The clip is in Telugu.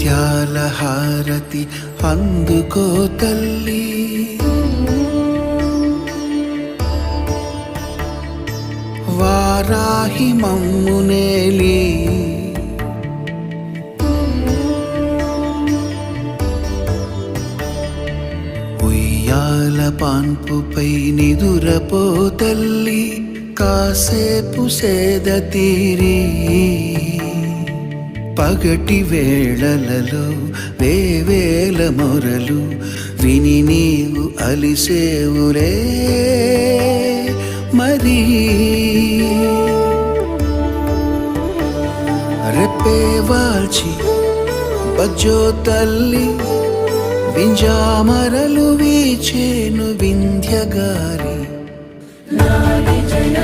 ముత్యాల హారతి అందుకో తల్లి, వారాహి మమ్మునేలి ఉయ్యాల పాన్పుపై నిదురపో తల్లి, కాసేపు సేద తీరి పగటి వేళలలో వేవేల మొరలు విని నీవు అలిసేవులే మరి. రెప్పే వాల్చి బజ్జో తల్లి, వింజామరలు వీచేను వింధ్యగాలి. నాది జయ